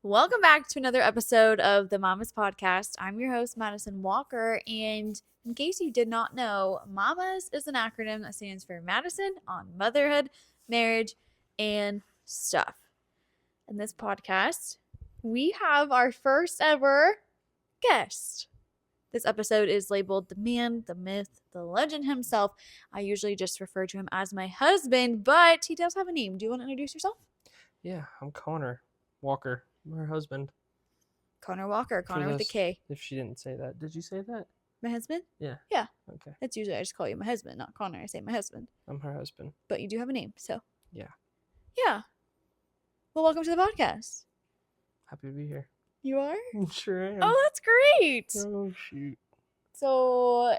Welcome back to another episode of the Mamas Podcast. I'm your host, Madison Walker, and in case you did not know, Mamas is an acronym that stands for Madison on Motherhood, Marriage, and Stuff. In this podcast, we have our first ever guest. This episode is labeled the man, the myth, the legend himself. I usually just refer to him as my husband, but he does have a name. Do you want to introduce yourself? Yeah, I'm Connor Walker, her husband. Connor Walker, Connor with a K. If she didn't say that. Did you say that? My husband? Yeah. Yeah. Okay. That's usually I just call you my husband, not Connor. I say my husband. I'm her husband. But you do have a name, so. Yeah. Yeah. Well, welcome to the podcast. Happy to be here. You are? Sure am. Oh, that's great. Oh, shoot. So,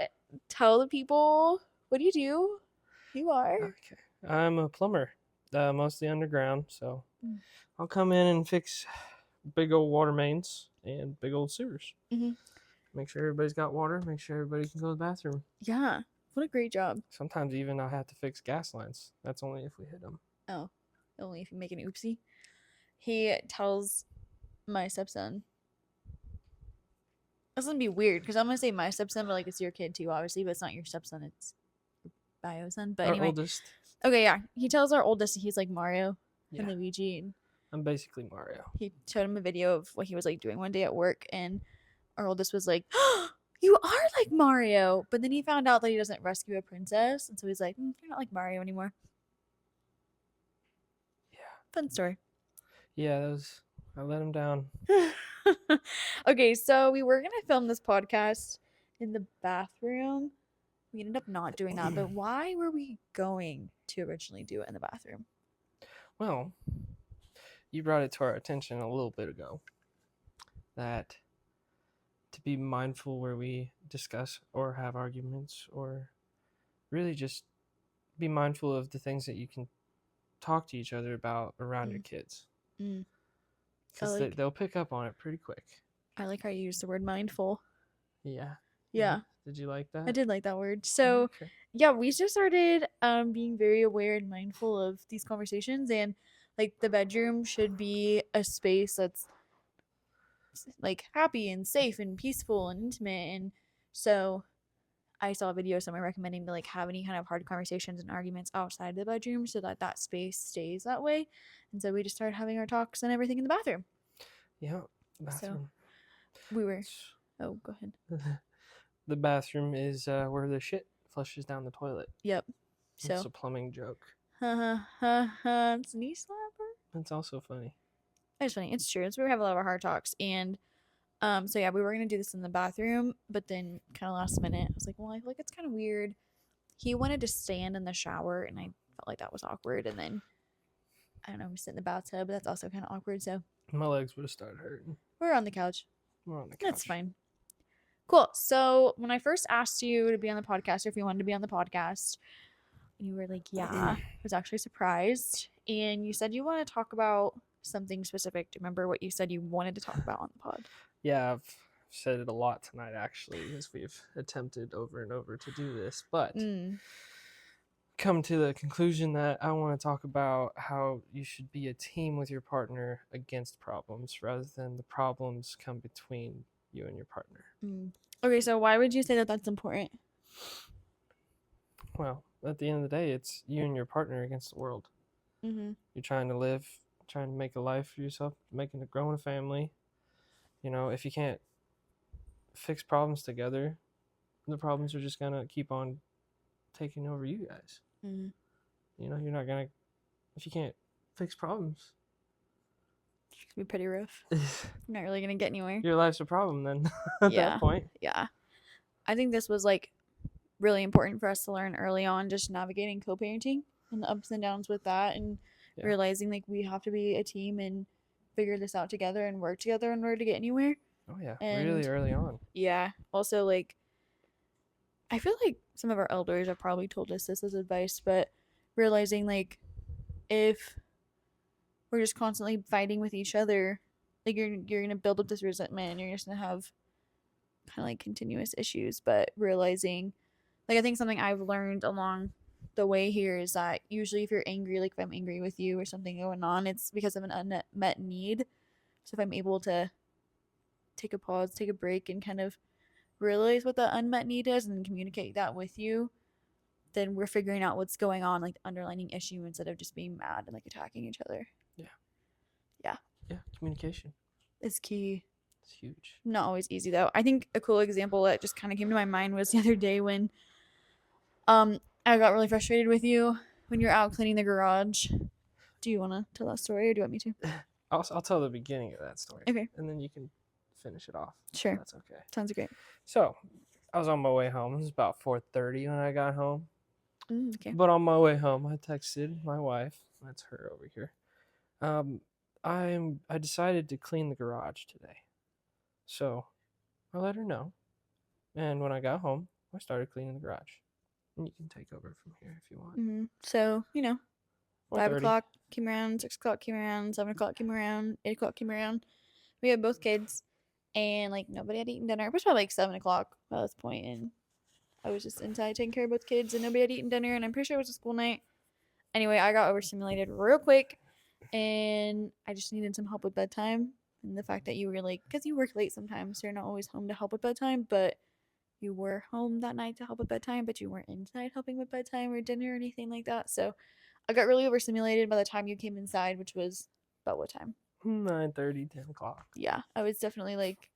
tell the people, what do you do? You are? Okay. I'm a plumber, mostly underground, so I'll come in and fix big old water mains and big old sewers. Mm-hmm. Make sure everybody's got water. Make sure everybody can go to the bathroom. Yeah. What a great job. Sometimes even I have to fix gas lines. That's only if we hit them. Oh, only if you make an oopsie. He tells my stepson. That's gonna be weird because I'm gonna say my stepson, but like it's your kid too, obviously, but it's not your stepson, it's your bio son. But Our anyway. oldest. Okay, yeah. He tells our oldest he's like Mario Yeah. and Luigi. And I'm basically Mario. he showed him a video of what he was like doing one day at work, and our oldest was like, oh, you are like Mario. But then he found out that he doesn't rescue a princess, and so he's like, you're not like Mario anymore. Yeah. Fun story. Yeah, I let him down. Okay, so we were gonna film this podcast in the bathroom. We ended up not doing that, but why were we going to originally do it in the bathroom? Well, you brought it to our attention a little bit ago that to be mindful where we discuss or have arguments, or really just be mindful of the things that you can talk to each other about around your kids. Because they'll pick up on it pretty quick. I like how you use the word mindful. Yeah. Yeah. Did you like that? I did like that word. So, yeah, we just started being very aware and mindful of these conversations, and like the bedroom should be a space that's like happy and safe and peaceful and intimate. And so I saw a video somewhere recommending to like have any kind of hard conversations and arguments outside the bedroom so that that space stays that way. And so we just started having our talks and everything in the bathroom. Yeah, bathroom. So we were. Oh, go ahead. The bathroom is where the shit flushes down the toilet. Yep. So it's a plumbing joke. It's a knee slapper. It's also funny. It's funny. It's true. It's where we have a lot of our hard talks. And so yeah, we were gonna do this in the bathroom, but then kind of last minute, I was like, well, I feel like it's kind of weird. He wanted to stand in the shower, and I felt like that was awkward. And then I don't know, we sit in the bathtub, but that's also kind of awkward. So my legs would have started hurting. We're on the couch. We're on the couch. That's fine. Cool. So when I first asked you to be on the podcast, or if you wanted to be on the podcast, you were like, yeah. I was actually surprised. And you said you want to talk about something specific. Do you remember what you said you wanted to talk about on the pod? Yeah, I've said it a lot tonight, actually, as we've attempted over and over to do this. But come to the conclusion that I want to talk about how you should be a team with your partner against problems rather than the problems come between you and your partner. Okay, so why would you say that that's important? Well, at the end of the day, it's you and your partner against the world. You're trying to live, trying to make a life for yourself, growing a family. You know, if you can't fix problems together, the problems are just gonna keep on taking over you guys. You know, you're not gonna, if you can't fix problems, it's gonna be pretty rough. You're not really gonna get anywhere. Your life's a problem then. At that point. Yeah, I think this was like really important for us to learn early on, just navigating co-parenting and the ups and downs with that, and realizing like we have to be a team and figure this out together and work together in order to get anywhere. Oh yeah, really early on. Yeah. Also, like, I feel like some of our elders have probably told us this as advice, but realizing like if we're just constantly fighting with each other, like you're gonna build up this resentment and you're just gonna have kind of like continuous issues. But realizing, like, I think something I've learned along the way here is that usually if you're angry, like if I'm angry with you or something going on, it's because of an unmet need. So if I'm able to take a pause, take a break, and kind of realize what the unmet need is and communicate that with you, then we're figuring out what's going on, like the underlying issue, instead of just being mad and like attacking each other. Yeah, communication. It's key. It's huge. Not always easy though. I think a cool example that just kind of came to my mind was the other day when I got really frustrated with you when you're out cleaning the garage. Do you want to tell that story or do you want me to? I'll tell the beginning of that story. Okay. And then you can finish it off. Sure. That's okay. Sounds great. So, I was on my way home. It was about 4:30 when I got home. Okay. But on my way home, I texted my wife. That's her over here. I decided to clean the garage today. So, I let her know. And when I got home, I started cleaning the garage. And you can take over from here if you want. So, 5 4:30. o'clock came around, 6 o'clock came around, 7 o'clock came around, 8 o'clock came around. We had both kids, and like nobody had eaten dinner. It was probably like 7 o'clock by this point, and I was just inside taking care of both kids, and nobody had eaten dinner, and I'm pretty sure it was a school night. Anyway, I got overstimulated real quick, and I just needed some help with bedtime. And the fact that you were like, because you work late sometimes, so you're not always home to help with bedtime, but you were home that night to help with bedtime, but you weren't inside helping with bedtime or dinner or anything like that. So I got really overstimulated by the time you came inside, which was about what time? 9:30, 10 o'clock. Yeah, I was definitely like,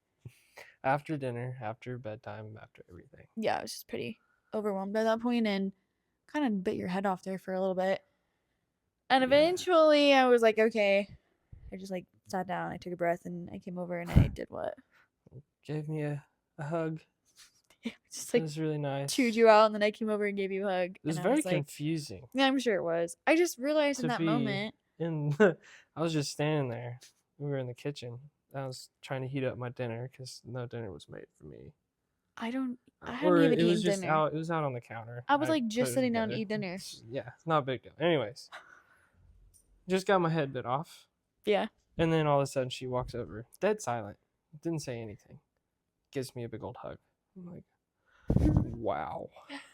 After dinner, after bedtime, after everything. yeah, I was just pretty overwhelmed by that point and kind of bit your head off there for a little bit. And eventually I was like, okay. I just like sat down, I took a breath, and I came over and I did what? Gave me a hug. Just It like was really nice. chewed you out, and then I came over and gave you a hug. It was and I very was like, confusing. yeah, I'm sure it was. I just realized in To that be moment. And I was just standing there. We were in the kitchen. I was trying to heat up my dinner because no dinner was made for me. I hadn't Or even it was eaten just dinner. out. It was out on the counter. I was I like put just it sitting down to together. eat dinner. Yeah, it's not a big deal. Anyways, just got my head bit off. Yeah. And then all of a sudden she walks over, dead silent, didn't say anything, gives me a big old hug. I'm like, wow.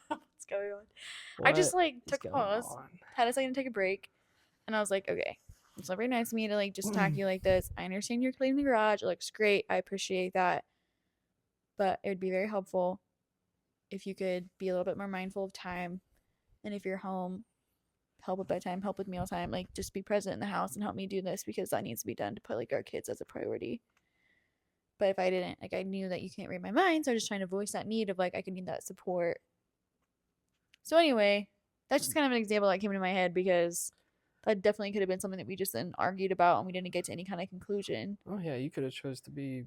What's going on? I just like What is took a going pause, on? had a second to take a break, and I was like, okay, it's not very nice of me to like just attack you like this. I understand you're cleaning the garage. It looks great. I appreciate that. But it would be very helpful if you could be a little bit more mindful of time. And if you're home, help with bedtime, help with mealtime, like just be present in the house and help me do this because that needs to be done to put like our kids as a priority. But if I didn't, like I knew that you can't read my mind, so I was just trying to voice that need of like I could need that support. So anyway, that's just kind of an example that came into my head because that definitely could have been something that we just then argued about and we didn't get to any kind of conclusion. Oh yeah, you could have chose to be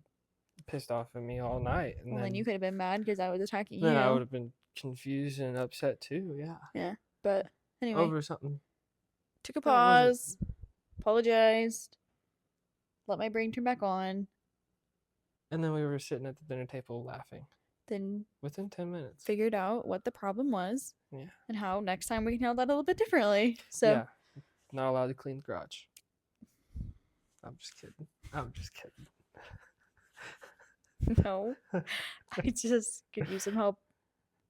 pissed off at me all night, and Well, then you could have been mad because I was attacking you. then I would have been confused and upset too. Yeah. Yeah, but anyway, Over something. took a that wasn't- pause, apologized, let my brain turn back on, And then we were sitting at the dinner table laughing then within 10 minutes. figured out what the problem was Yeah. and how next time we can handle that a little bit differently. So Yeah. Not allowed to clean the garage. I'm just kidding. I'm just kidding. no, I just could use some help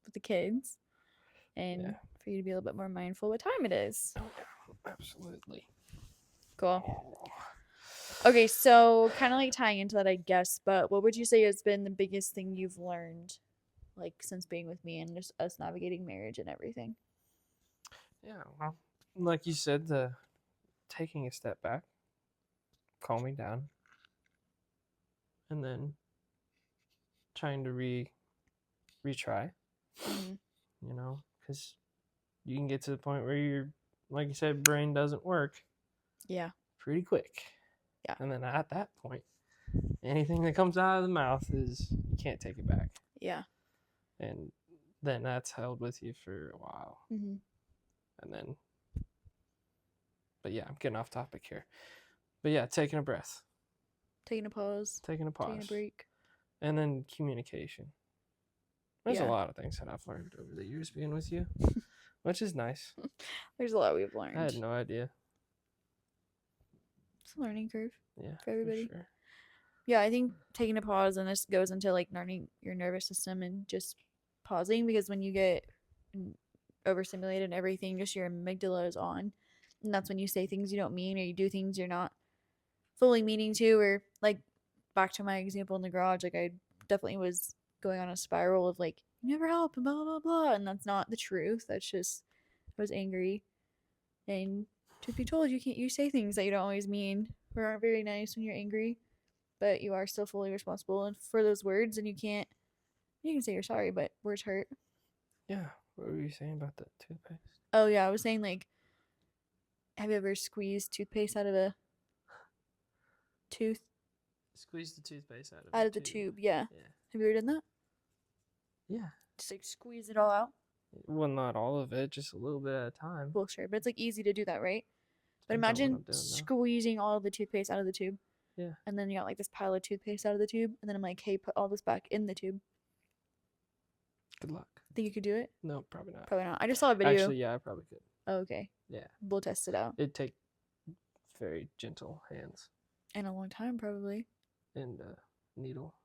with the kids and Yeah. for you to be a little bit more mindful what time it is. Oh, yeah. Absolutely. Cool. Okay, so kind of like tying into that, I guess, but what would you say has been the biggest thing you've learned, like, since being with me and just us navigating marriage and everything? Yeah. Well, like you said, the taking a step back, calming down, and then trying to retry, Mhm. you know, because you can get to the point where your, like you said, brain doesn't work Yeah. pretty quick. Yeah. And then at that point, anything that comes out of the mouth is, you can't take it back. Yeah. And then that's held with you for a while. Mm-hmm. And then, but yeah, I'm getting off topic here. But yeah, taking a breath, Taking a pause, taking a pause, taking a break. and then communication. There's Yeah. a lot of things that I've learned over the years being with you, which is nice. There's a lot we've learned. I had no idea. It's a learning curve. Yeah, For everybody. sure. Yeah, I think taking a pause, and this goes into like learning your nervous system and just pausing, because when you get overstimulated and everything, just your amygdala is on, and that's when you say things you don't mean or you do things you're not fully meaning to, or like back to my example in the garage, like I definitely was going on a spiral of like, you never help and blah blah blah, and that's not the truth. That's just I was angry, and truth be told, you say things that you don't always mean or aren't very nice when you're angry, but you are still fully responsible and for those words, and you can say you're sorry, but words hurt. Yeah. What were you saying about the toothpaste? Oh yeah, I was saying like, have you ever squeezed toothpaste out of a tooth Squeeze the toothpaste out of the tube? Yeah. Yeah. Have you ever done that? Yeah. Just like squeeze it all out? Well, not all of it, just a little bit at a time. Well, sure, but it's like easy to do that, right? But Depends on what imagine I'm doing, though. squeezing all of the toothpaste out of the tube, Yeah. and then you got like this pile of toothpaste out of the tube, and then I'm like, hey, put all this back in the tube. Good luck. Think you could do it? No, probably not. Probably not. I just saw a video. Actually, yeah, I probably could. Oh, okay. Yeah. We'll test it out. It'd take very gentle hands In a long time, probably. and a needle.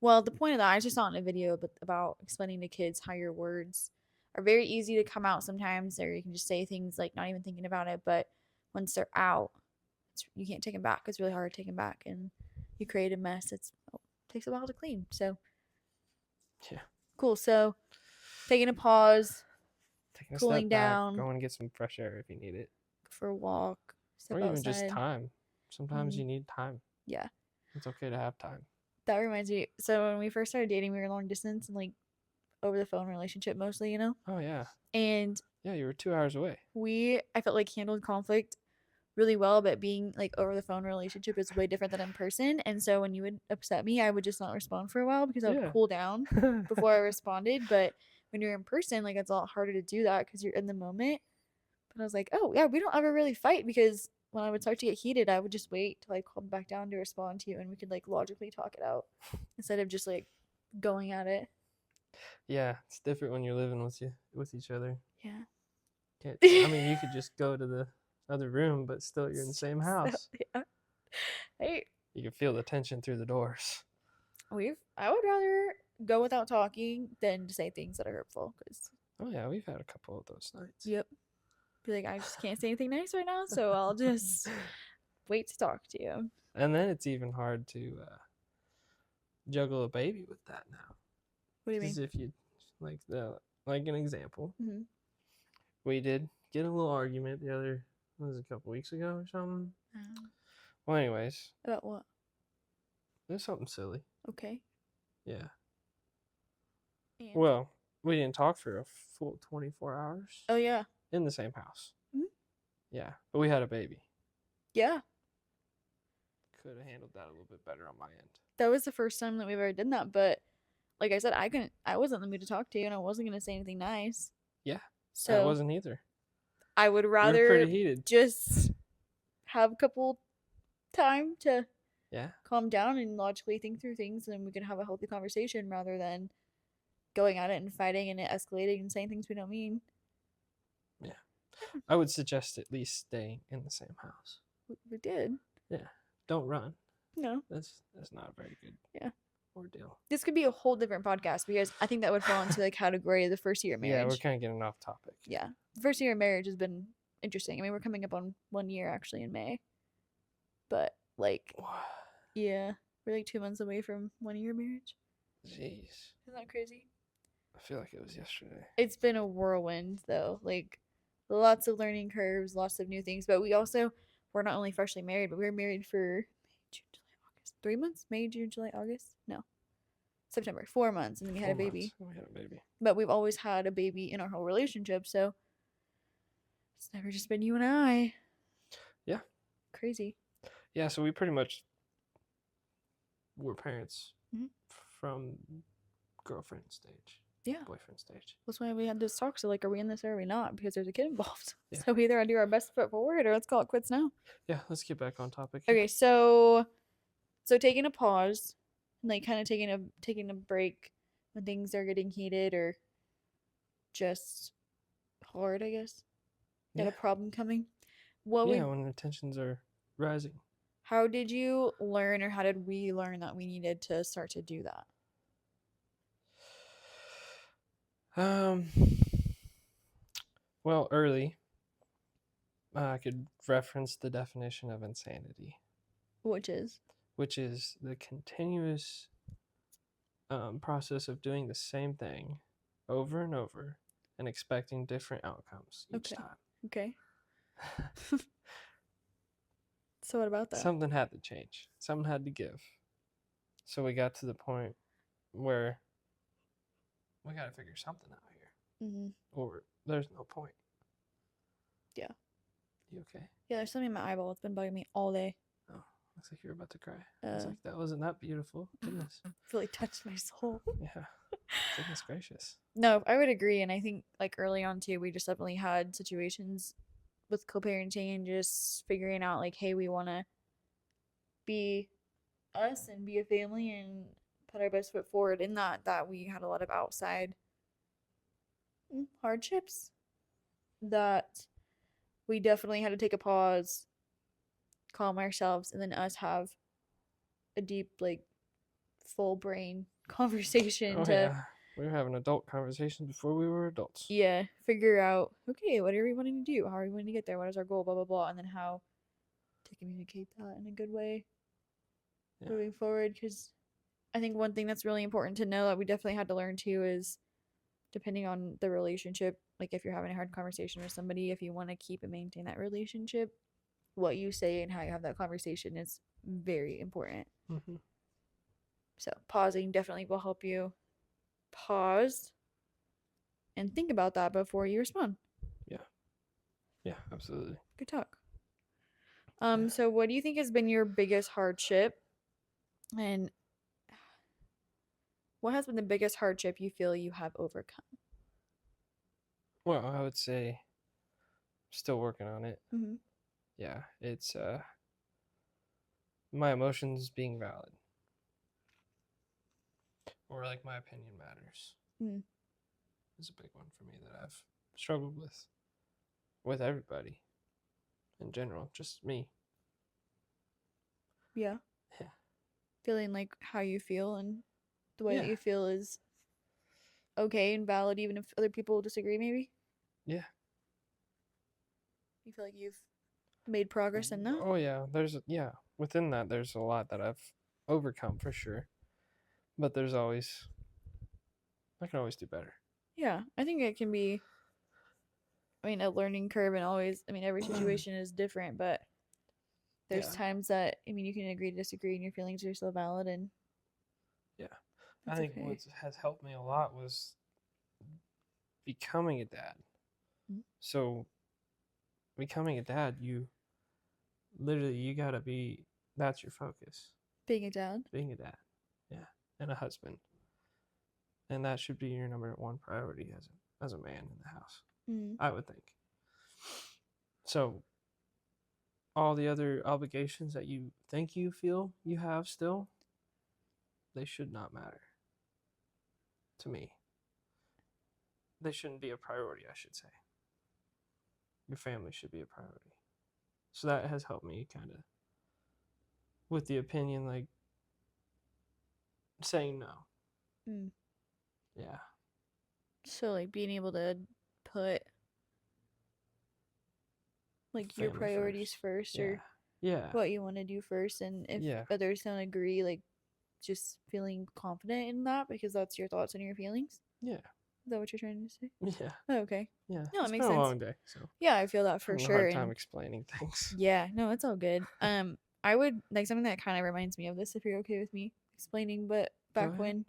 Well, the point of that, I just saw in a video about explaining to kids how your words are very easy to come out sometimes, or you can just say things like not even thinking about it, but once they're out, you can't take them back. It's really hard to take them back, and you create a mess. It takes a while to clean. So, yeah. Cool. So, taking a pause, Taking a cooling step back, down, go and get some fresh air if you need it. go for a walk, step Or even outside. just time. Sometimes Mhm. you need time. Yeah. It's okay to have time. That reminds me. So when we first started dating, we were long distance and like over the phone relationship mostly, you know? Oh, yeah. And Yeah, you were 2 hours away. I felt like handled conflict really well, but being like over the phone relationship is way different than in person. And so when you would upset me, I would just not respond for a while because I would Yeah. cool down before I responded. But when you're in person, like it's a lot harder to do that because you're in the moment. But I was like, oh yeah, we don't ever really fight because when I would start to get heated, I would just wait till I calmed back down to respond to you, and we could like logically talk it out instead of just like going at it. Yeah, it's different when you're living with each other. Yeah. I mean, you could just go to the other room, but still you're in the same house. Yeah. Hey, You can feel the tension through the doors. I would rather go without talking than to say things that are hurtful. Cause Oh yeah, we've had a couple of those nights. yep, be like, I just can't say anything nice right now, so I'll just wait to talk to you. And then it's even hard to juggle a baby with that now. What do you mean? Because if you like an example, Mm-hmm. we did get a little argument a couple weeks ago or something. Well, anyways, About what? it was something silly. Okay. Yeah. And? Well, we didn't talk for a full 24 hours Oh yeah. in the same house. Mhm. Yeah, but we had a baby. Yeah. Could have handled that a little bit better on my end. That was the first time that we've ever done that, but like I said, I wasn't in the mood to talk to you, and I wasn't gonna say anything nice. Yeah. So I wasn't either. I would We were rather pretty heated. just have a couple time to Yeah. calm down and logically think through things, and then we can have a healthy conversation rather than going at it and fighting and it escalating and saying things we don't mean. I would suggest at least staying in the same house. We did. Don't run. No. That's not a very good ordeal. This could be a whole different podcast because I think that would fall into the category of the first year of marriage. Yeah, we're kind of getting off topic. Yeah. The first year of marriage has been interesting. I mean, we're coming up on 1 year actually in May. But like, yeah, we're like 2 months away from 1 year marriage. Jeez. Isn't that crazy? I feel like it was yesterday. It's been a whirlwind though. Like lots of learning curves, lots of new things. But we're not only freshly married, but we were married for May, June, July, August. 3 months? May, June, July, August? No. September. 4 months, and then we had a 4 baby. months. We had a baby. But we've always had a baby in our whole relationship, so it's never just been you and I. Yeah. Crazy. Yeah, so we pretty much were parents Mhm. from girlfriend stage. Yeah. Boyfriend stage. That's why we had this talk. So, like, are we in this or are we not? Because there's a kid involved. Yeah. So, we either do our best foot forward or let's call it quits now. Yeah, let's get back on topic. Okay, so taking a pause, and like kind of taking a break when things are getting heated or just hard, I guess. Got a problem coming. When the tensions are rising. How did you learn, or how did we learn that we needed to start to do that? Well, early, I could reference the definition of insanity. Which is? the continuous process of doing the same thing over and over and expecting different outcomes each Okay. time. Okay. So what about that? Something had to change. Something had to give. So we got to the point where we got to figure something out here, Mm-hmm. or there's no point. Yeah. You okay? Yeah, there's something in my eyeball. It's been bugging me all day. Oh, looks like you're about to cry. I was like, that wasn't that beautiful. Goodness. Really touched my soul. Yeah. Goodness gracious. No, I would agree. And I think like early on too, we just definitely had situations with co-parenting and just figuring out like, hey, we want to be us and be a family and put our best foot forward. In that we had a lot of outside hardships that we definitely had to take a pause, calm ourselves, and then us have a deep, like, full brain conversation We were having adult conversations before we were adults. Yeah, figure out, okay, what are we wanting to do? How are we wanting to get there? What is our goal? Blah, blah, blah. And then how to communicate that in a good way moving forward. Because I think one thing that's really important to know that we definitely had to learn too is depending on the relationship, like if you're having a hard conversation with somebody, if you want to keep and maintain that relationship, what you say and how you have that conversation is very important. Mm-hmm. So pausing definitely will help you pause and think about that before you respond. Yeah, absolutely. Good talk. So what do you think has been your biggest hardship, and what has been the biggest hardship you feel you have overcome? Well, I would say still working on it. Mm-hmm. Yeah, it's my emotions being valid, or like my opinion matters. Mm. Is a big one for me that I've struggled with everybody in general, just me. Yeah. Yeah. Feeling like how you feel and the way that Yeah. you feel is okay and valid even if other people disagree, maybe? Yeah. You feel like you've made progress in that? Oh yeah, within that there's a lot that I've overcome for sure. But I can always do better. Yeah, I think it can be, I mean, a learning curve, and always, I mean, every situation is different, but there's times that, I mean, you can agree to disagree and your feelings are still valid, and yeah, I think what has helped me a lot was becoming a dad. Mm-hmm. So becoming a dad, you gotta be, that's your focus. Being a dad, yeah, and a husband, and that should be your number one priority as a man in the house. Mm-hmm. I would think. So all the other obligations that you think you feel you have still, they should not matter to me. They shouldn't be a priority, I should say. Your family should be a priority. So that has helped me kind of with the opinion, like saying no. Mm. Yeah. So like being able to put like family, your priorities first or what you want to do first, and if others don't agree, like just feeling confident in that because that's your thoughts and your feelings. Yeah. Is that what you're trying to say? Yeah. Oh, okay. Yeah. No, it makes sense. It's been a long day, so yeah, I feel that for sure. Hard time explaining things. Yeah, no, it's all good. I would like something that kind of reminds me of this, if you're okay with me explaining. But back when,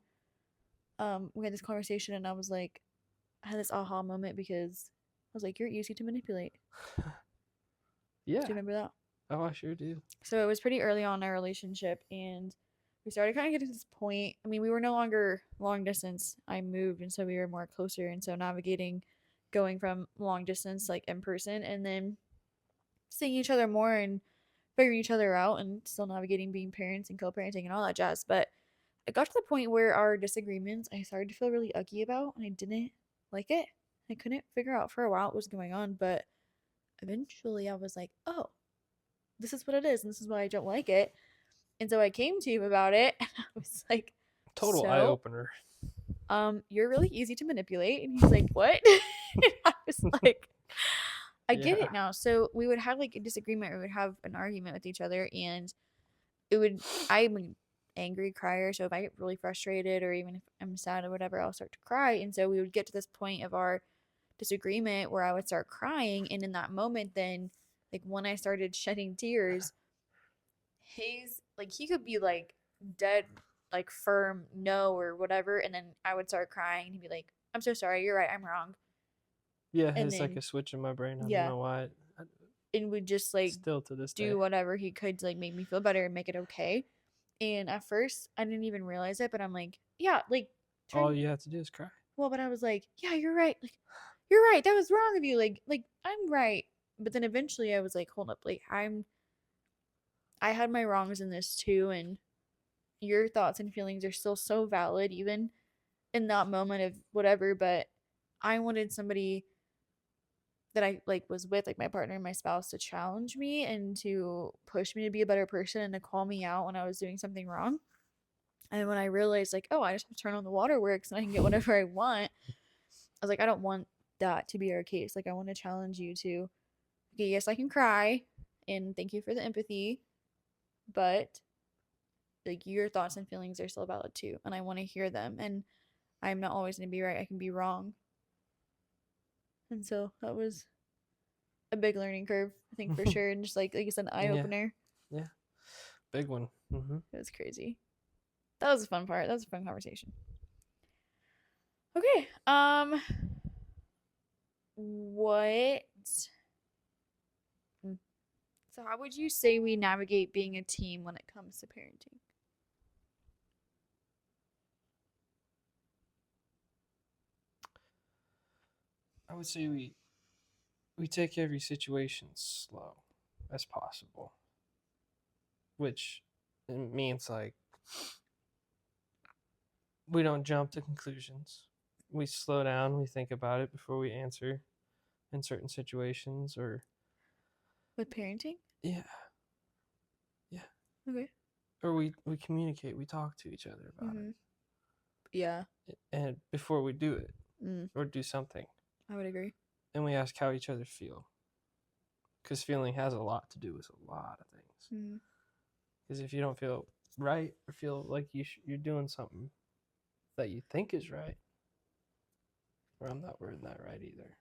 we had this conversation, and I was like, I had this aha moment because I was like, "You're easy to manipulate." Yeah. Do you remember that? Oh, I sure do. So it was pretty early on in our relationship, and we started kind of getting to this point. I mean, we were no longer long distance. I moved, and so we were more closer. And so navigating, going from long distance, like in person, and then seeing each other more and figuring each other out, and still navigating being parents and co-parenting and all that jazz. But it got to the point where our disagreements, I started to feel really icky about, and I didn't like it. I couldn't figure out for a while what was going on, but eventually I was like, oh, this is what it is, and this is why I don't like it. And so I came to him about it, and I was like, total eye-opener. You're really easy to manipulate. And he's like, what? And I was like, I get it now. So we would have like a disagreement, or we would have an argument with each other, and I'm an angry crier, so if I get really frustrated or even if I'm sad or whatever, I'll start to cry. And so we would get to this point of our disagreement where I would start crying, and in that moment, then like when I started shedding tears, his like he could be like dead, like firm no or whatever, and then I would start crying, and he'd be like, "I'm so sorry, you're right, I'm wrong," Yeah, and it's like then a switch in my brain. I don't yeah, know why. and would just like Still to this day. do whatever he could to like make me feel better and make it okay. And at first, I didn't even realize it, but I'm like, yeah, like All turn. you have to do is cry. Well, but I was like, yeah, you're right. Like, you're right. That was wrong of you. Like I'm right. But then eventually, I was like, hold up. Like, I had my wrongs in this too, and your thoughts and feelings are still so valid, even in that moment of whatever. But I wanted somebody that I like was with, like my partner and my spouse, to challenge me and to push me to be a better person and to call me out when I was doing something wrong. And when I realized, like, oh, I just have to turn on the waterworks and I can get whatever I want, I was like, I don't want that to be our case. Like, I want to challenge you to, okay, yes, I can cry, and thank you for the empathy, but like your thoughts and feelings are still valid too, and I want to hear them. And I'm not always going to be right. I can be wrong. And so that was a big learning curve, I think, for sure. And just like you said, an eye Yeah, opener. yeah, big one. It was crazy. That was a fun part. That was a fun conversation. Okay. What? So, how would you say we navigate being a team when it comes to parenting? I would say we take every situation slow as possible, which means like we don't jump to conclusions. We slow down, we think about it before we answer in certain situations, or With parenting? yeah, yeah, Okay. or we communicate, we talk to each other about Mm-hmm. Yeah. it, and before we do it Mm, or do something, I would agree. and we ask how each other feel, because feeling has a lot to do with a lot of things. Mm. Because if you don't feel right or feel like you're doing something that you think is right, or I'm not wording that right either.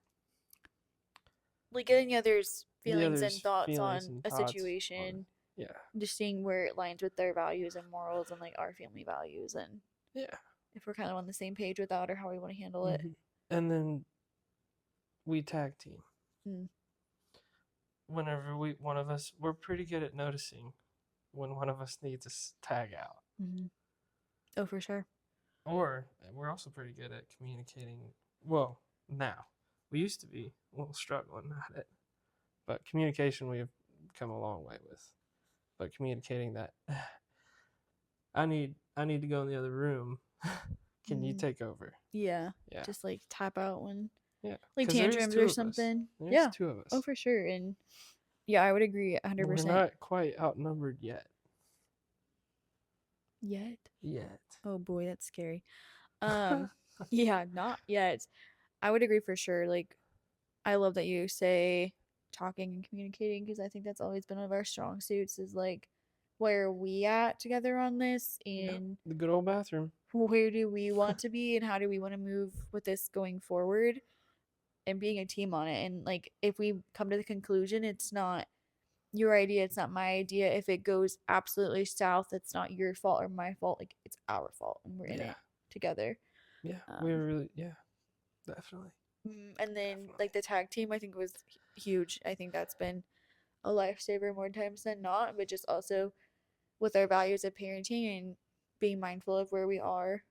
Like getting the other's The feelings and other's thoughts feelings on and a thoughts on, situation, yeah, just seeing where it aligns with their values and morals and like our family values, and yeah. if we're kind of on the same page with that or how we want to handle it. And then we tag team. Mm. Whenever one of us, we're pretty good at noticing when one of us needs a tag out. Mm-hmm. Oh, for sure. Or we're also pretty good at communicating. Well, now we used to be a little struggling at it, but communication we have come a long way with. But communicating that I need to go in the other room. Can you take over? Yeah. Yeah. Just like tap out when Yeah. like 'Cause there is tantrums two or of us. something. There's Yeah. two of us. Oh, for sure. And yeah, I would agree We're 100%. not quite outnumbered yet. Yet. Oh boy, that's scary. Yeah, not yet. I would agree for sure. Like, I love that you say talking and communicating, because I think that's always been one of our strong suits, is like, where are we at together on this, Yeah. and The good old bathroom. where do we want to be, and how do we want to move with this going forward, and being a team on it. And like, if we come to the conclusion it's not your idea, it's not my idea, if it goes absolutely south, it's not your fault or my fault, like it's our fault and we're in Yeah. it together. Yeah. We were really, yeah, definitely. And then Definitely. like the tag team, I think was huge. I think that's been a lifesaver more times than not, but just also with our values of parenting and being mindful of where we are,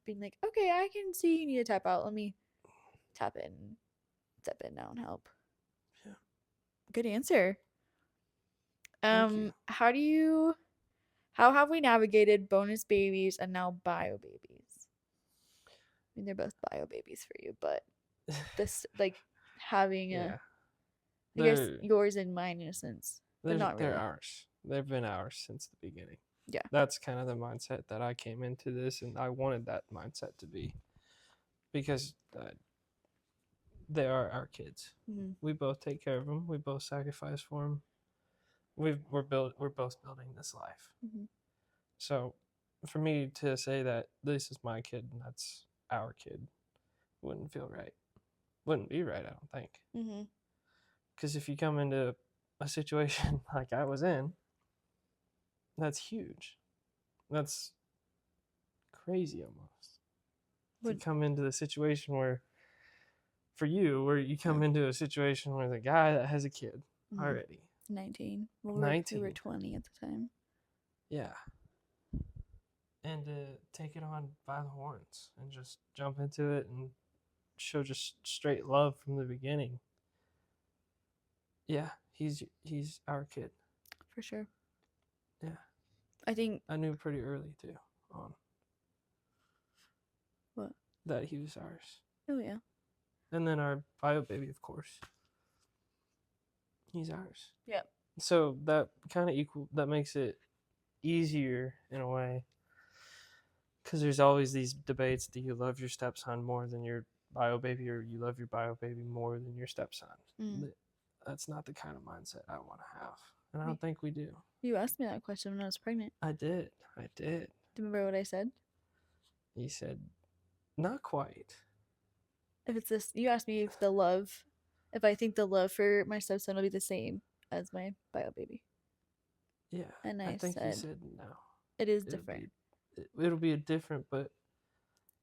being like, okay, I can see you need to tap out, let me tap in, step in now and help. Yeah. Good answer. Thank you. How have we navigated bonus babies and now bio babies? I mean, they're both bio babies for you, but this like having Yeah. I guess yours and mine in a sense, but not really. They're ours. They've been ours since the beginning. Yeah. That's kind of the mindset that I came into this, and I wanted that mindset to be, because they are our kids. Mm-hmm. We both take care of them. We both sacrifice for them. we're both building this life. Mm-hmm. So for me to say that this is my kid and that's our kid wouldn't feel right. Wouldn't be right, I don't think. Mm-hmm. Because if you come into a situation like I was in, that's huge. That's crazy almost. To come into the situation where, for you, where you come into a situation with a guy that has a kid already. 19. Well, 19. We were 20 at the time. Yeah. And to take it on by the horns and just jump into it and show just straight love from the beginning. Yeah, he's our kid. For sure. Yeah. I think I knew pretty early too on what? That he was ours. Oh yeah. And then our bio baby, of course. He's ours. Yeah. So that kind of that makes it easier in a way. Because there's always these debates: do you love your stepson more than your bio baby, or you love your bio baby more than your stepson? That's not the kind of mindset I want to have, and I don't think we do. You asked me that question when I was pregnant. I did. Do you remember what I said? You said, not quite. If it's this, you asked me if I think the love for my stepson will be the same as my bio baby. Yeah. And I think said, you said no. It is different. It'll be a different, but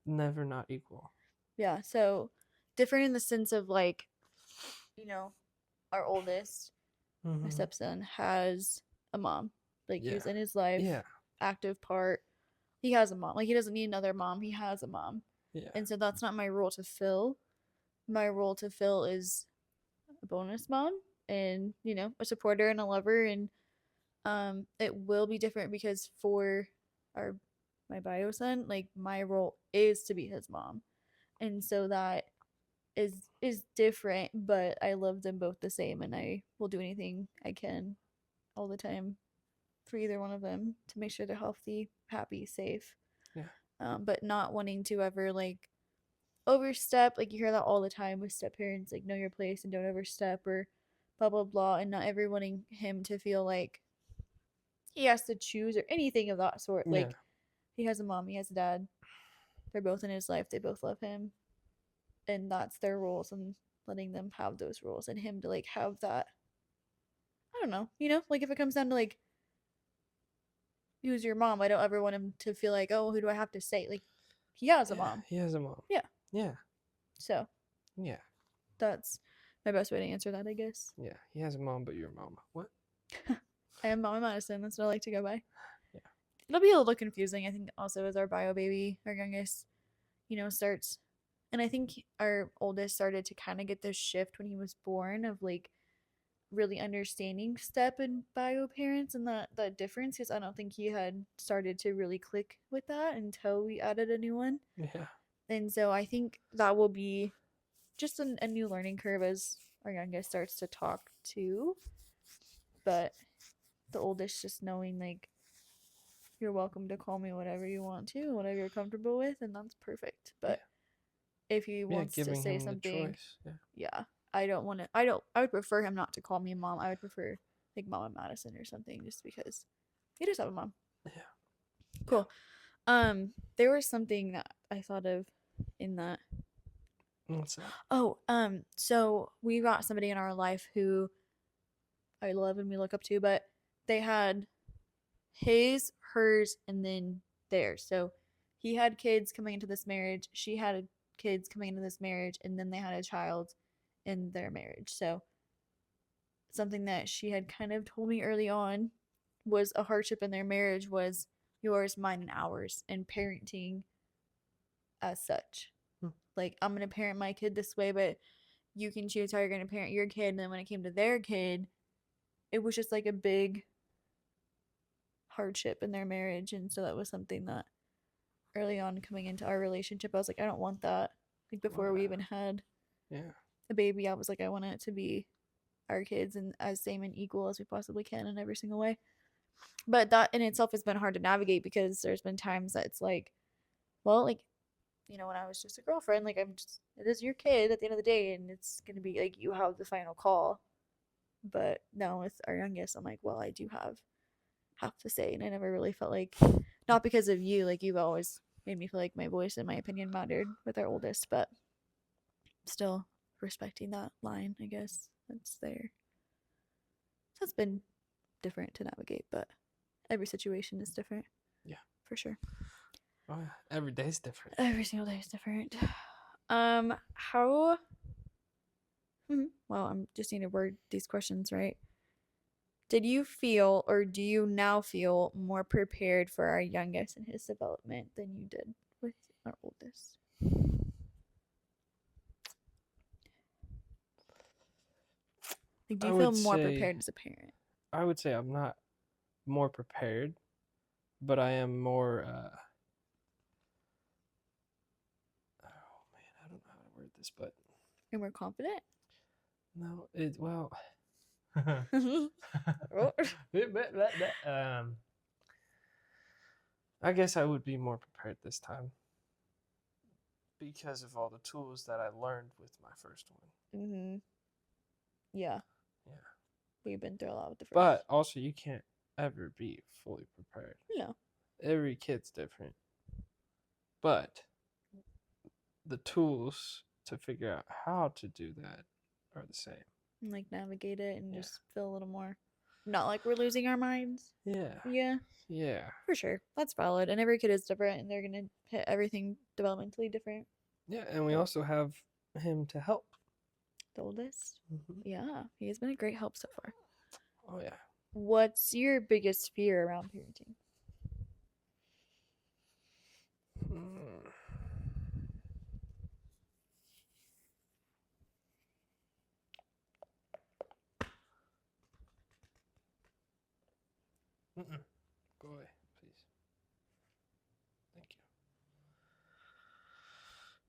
never not equal. Yeah. So different in the sense of like, our oldest, my stepson, has a mom. Like he's in his life, active part. He has a mom. Like he doesn't need another mom. He has a mom. Yeah. And so that's not my role to fill. My role to fill is a bonus mom and, a supporter and a lover. And it will be different because for my bio son, like my role is to be his mom. And so that is different, but I love them both the same and I will do anything I can all the time for either one of them to make sure they're healthy, happy, safe. Yeah. But not wanting to ever like overstep. Like you hear that all the time with step parents, like know your place and don't overstep or blah blah blah, and not ever wanting him to feel like he has to choose or anything of that sort. Like he has a mom, he has a dad. They're both in his life. They both love him. And that's their roles and letting them have those roles and him to like have that. I don't know, like if it comes down to like who's your mom, I don't ever want him to feel like, oh, who do I have to say? Like he has a mom. He has a mom. Yeah. Yeah. So. Yeah. That's my best way to answer that, I guess. Yeah. He has a mom, but you're a mama. What? I am Mama Madison. That's what I like to go by. Yeah. It'll be a little confusing, I think, also as our bio baby, our youngest, starts. And I think our oldest started to kind of get this shift when he was born of like really understanding step and bio parents and that difference, because I don't think he had started to really click with that until we added a new one. Yeah. And so I think that will be just a new learning curve as our youngest starts to talk too. But the oldest just knowing like you're welcome to call me whatever you want to, whatever you're comfortable with, and that's perfect. But if he wants to say something, I would prefer him not to call me mom. I would prefer like Mama Madison or something, just because he does have a mom. Yeah. Cool. There was something that I thought of in that. What's that? Oh, so we got somebody in our life who I love and we look up to, but they had his, hers, and then theirs. So he had kids coming into this marriage. She had kids coming into this marriage, and then they had a child in their marriage. So something that she had kind of told me early on was a hardship in their marriage was yours, mine, and ours, and parenting as such. Like, I'm going to parent my kid this way, but you can choose how you're going to parent your kid. And then when it came to their kid, it was just like a big hardship in their marriage. And so that was something that early on coming into our relationship, I was like, I don't want that. Like before we even had a baby, I was like, I want it to be our kids and as same and equal as we possibly can in every single way. But that in itself has been hard to navigate because there's been times that it's like, well, like, when I was just a girlfriend, like it is your kid at the end of the day, and it's gonna be like you have the final call. But now with our youngest, I'm like, well, I do have half to say, and I never really felt like, not because of you, like you've always made me feel like my voice and my opinion mattered with our oldest, but still respecting that line, I guess that's there. So it's been different to navigate, but every situation is different. Yeah. For sure. Oh, yeah. Every day's different. Every single day is different. How well, I'm just need to word these questions right. Did you feel or do you now feel more prepared for our youngest and his development than you did with our oldest? Like, do I you feel would more say prepared as a parent? I would say I'm not more prepared, but I am more oh man, I don't know how to word this, but You're more confident? no, it well Oh. I guess I would be more prepared this time because of all the tools that I learned with my first one. Mm-hmm. Yeah. Yeah. We've been through a lot with the first. But also, you can't ever be fully prepared. No. Every kid's different. But the tools to figure out how to do that are the same. And like navigate it and Yeah. just feel a little more not like we're losing our minds. Yeah. Yeah. Yeah. For sure. That's valid. And every kid is different and they're gonna hit everything developmentally different. Yeah, and we also have him to help. The oldest. Mm-hmm. Yeah. He has been a great help so far. Oh, yeah. What's your biggest fear around parenting? Go away, please. Thank you.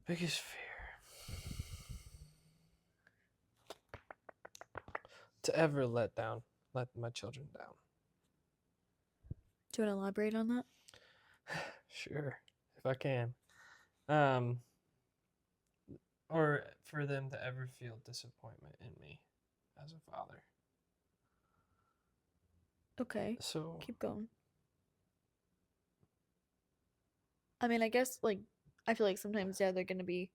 Biggest fear. To ever let my children down. Do you want to elaborate on that? Sure, if I can. Or for them to ever feel disappointment in me as a father. Okay. So Keep going. I mean, I guess like I feel like sometimes they're gonna be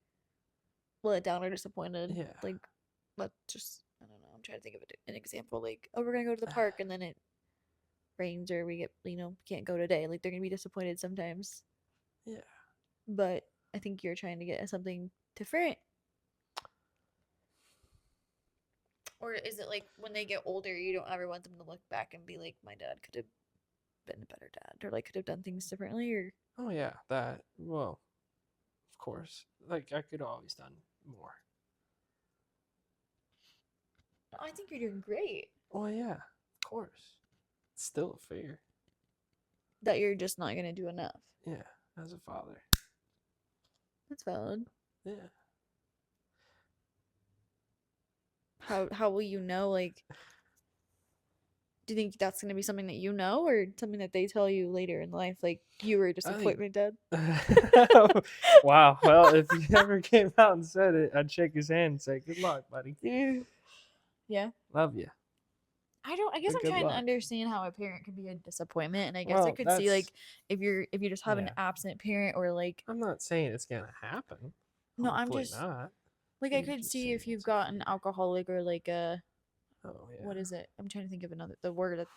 let down or disappointed. yeah. Like, let's just I don't know. I'm trying to think of an example. Like, oh, we're gonna go to the park and then it rains or we get can't go today. Like they're gonna be disappointed sometimes. Yeah. But I think you're trying to get at something different. Or is it like when they get older, you don't ever want them to look back and be like, my dad could have been a better dad, or like could have done things differently, or Oh yeah, that well, of course. Like I could always done more. I think you're doing great. Oh yeah, of course. It's still a fear. That you're just not gonna do enough. Yeah, as a father. That's valid. Yeah. How will you know? Like, do you think that's gonna be something that you know, or something that they tell you later in life? Like you were a disappointment dad. Wow. Well, if he ever came out and said it, I'd shake his hand and say, "Good luck, buddy. Yeah. Love you." I guess But I'm good trying to luck. understand how a parent could be a disappointment, and I guess I Well, could see that's like if you just have an yeah. absent parent or like I'm not saying it's gonna happen. no, I'm Hopefully just not. like I I'm could just see saying if you've it's a got an fear. alcoholic or like a Oh yeah. what is it? I'm trying to think of the word. Like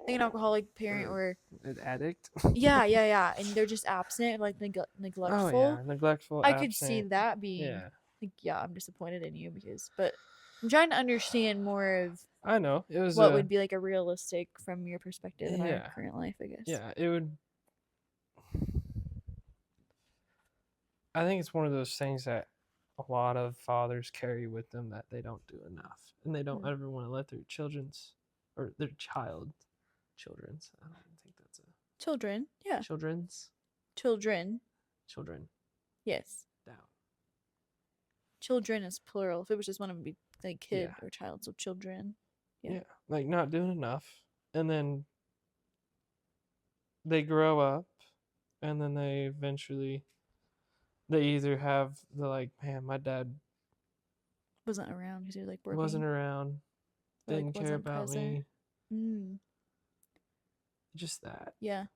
an alcoholic parent or An addict. yeah, and they're just absent, like Oh neglectful. yeah, neglectful. I Absent. could see that being Yeah. like, yeah, I'm disappointed in you because, but I'm trying to understand more of I know it was what would be like a realistic from your perspective in our yeah. current life, I guess. Yeah, it would. I think it's one of those things that a lot of fathers carry with them that they don't do enough, and they don't ever want to let their children's or their children's. I don't think that's a Children, yeah. children's Children, yes. down. Children is plural. If it was just one, it would be like kid Yeah. or child, so children. Yeah, like not doing enough, and then they grow up, and then they eventually they either have the like, man, my dad Wasn't around because he was like working. wasn't around, Or, like, didn't care wasn't about present. me. Just that. Yeah.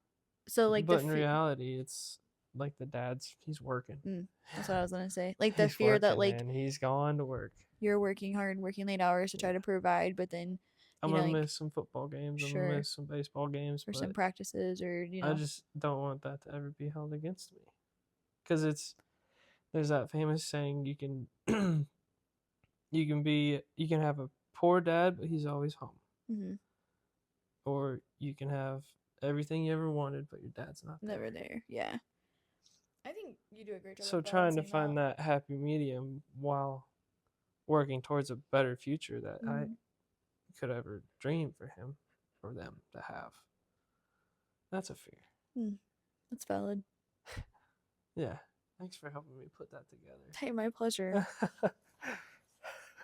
So, like, But in reality, it's like the dad's, he's working. that's what I was gonna say. Like, the He's fear that, working, like, and he's gone to work. you're working hard, working late hours to try to provide, but then, I'm you know, gonna like, miss some football games. I'm sure, gonna miss some baseball games, or but some practices, or, you I know. just don't want that to ever be held against me. Because there's that famous saying, you can you can have a poor dad, but he's always home. Mm-hmm. Or you can have everything you ever wanted, but your dad's not there. Never there. Yeah. I think you do a great job. So of trying to balancing find that happy medium while working towards a better future that I could ever dream for him or them to have. That's a fear. That's valid. Yeah. Thanks for helping me put that together. Hey, my pleasure.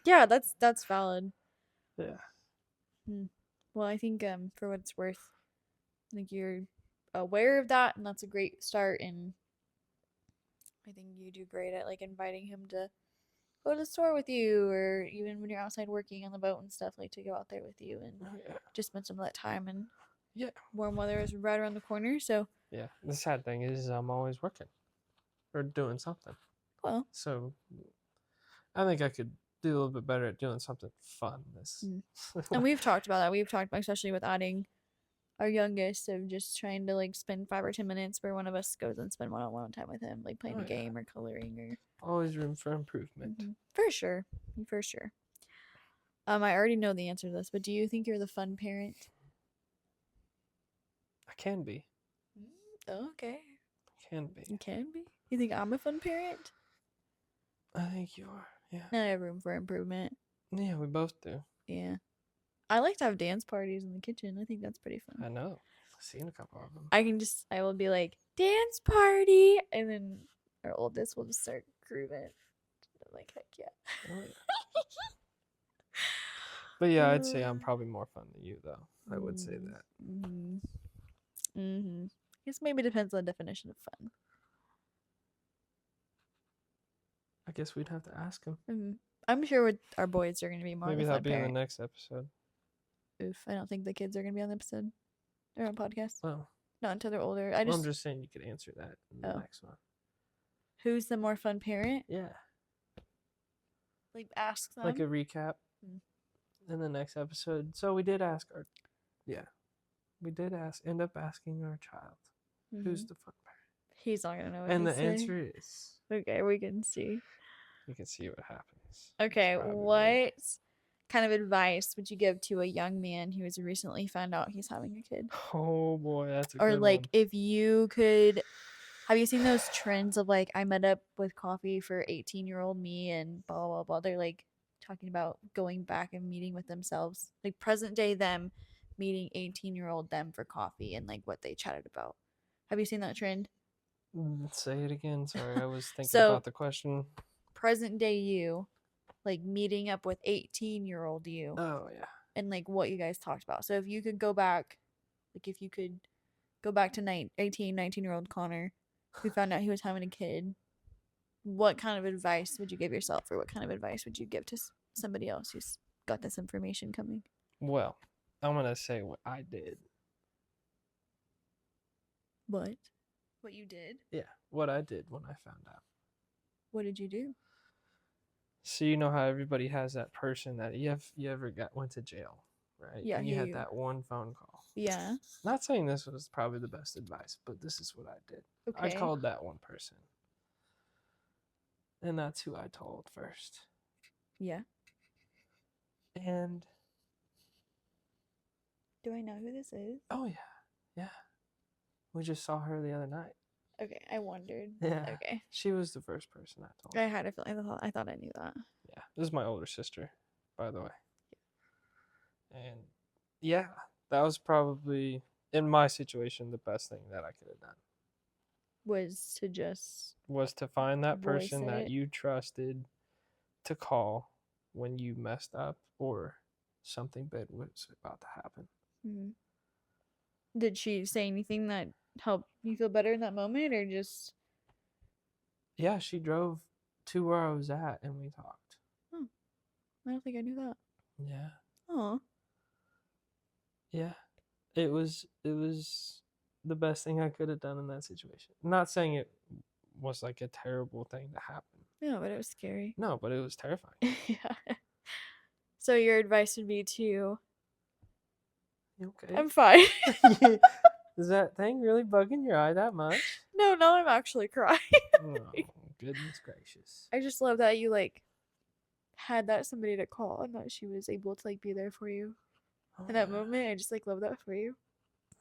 Yeah, that's valid. Yeah. Well, I think for what it's worth, I think you're aware of that, and that's a great start. And I think you do great at like inviting him to go to the store with you, or even when you're outside working on the boat and stuff, like to go out there with you and just spend some of that time. And yeah, warm weather is right around the corner, so yeah. The sad thing is I'm always working or doing something. Well, so I think I could do a little bit better at doing something fun. And we've talked about that. We've talked about, especially with adding our youngest, of just trying to like spend 5 or 10 minutes where one of us goes and spend one-on-one time with him, like playing a game or coloring or always room for improvement. For sure. I already know the answer to this, but do you think you're the fun parent? I can be. Oh, okay. I can be. You can be? You think I'm a fun parent? I think you are. Yeah. I have room for improvement. Yeah, we both do. Yeah. I like to have dance parties in the kitchen. I think that's pretty fun. I know. I've seen a couple of them. I will be like, dance party! And then our oldest will just start grooving. I'm like, heck yeah. Oh, yeah. But yeah, I'd say I'm probably more fun than you, though. I would say that. I guess maybe it depends on the definition of fun. I guess we'd have to ask him. I'm sure our boys are going to be more. Maybe of a that'll fun be parent. in the next episode. Oof, I don't think the kids are going to be on the episode or on podcast. Oh. Not until they're older. I'm just saying you could answer that in the next one. Who's the more fun parent? Yeah. Like ask them? Like a recap in the next episode. So we did ask end up asking our child, who's the fun parent? He's not going to know what and to the say. answer is... Okay, we can see. We can see what happens. Okay, what kind of advice would you give to a young man who has recently found out he's having a kid? Oh boy, that's a or good like one. If you could, have you seen those trends of like, I met up with coffee for 18-year-old me and blah blah blah? They're like talking about going back and meeting with themselves, like present day them meeting 18-year-old them for coffee and like what they chatted about. Have you seen that trend? Say it again. Sorry, I was thinking about the question. Present day you, like meeting up with 18-year-old you. Oh yeah. And like what you guys talked about. So if you could go back, like if you could go back to 19-year-old Connor who found out he was having a kid, what kind of advice would you give yourself, or what kind of advice would you give to somebody else who's got this information coming? Well, I'm going to say what I did. What you did? Yeah, what I did when I found out. What did you do? So you know how everybody has that person that you ever went to jail, right? Yeah. And you had that one phone call. Yeah. Not saying this was probably the best advice, but this is what I did. Okay. I called that one person. And that's who I told first. Yeah. And do I know who this is? Oh yeah. Yeah. We just saw her the other night. Okay, I wondered. Yeah. Okay. She was the first person I told. I had a feeling. I thought I knew that. Yeah. This is my older sister, by the way. And yeah, that was probably, in my situation, the best thing that I could have done. Was to find that person that you trusted to call when you messed up or something bad was about to happen. Did she say anything that helped you feel better in that moment, or just... Yeah, she drove to where I was at and we talked. Oh, I don't think I knew that. Yeah. Oh, Yeah. It was the best thing I could have done in that situation. Not saying it was like a terrible thing to happen. yeah, but it was scary. No, but it was terrifying. Yeah. So your advice would be to, You okay? I'm fine. Is that thing really bugging your eye that much? No, now I'm actually crying. Oh, goodness gracious. I just love that you like had that somebody to call and that she was able to like be there for you Oh, in that yeah. moment. I just like love that for you.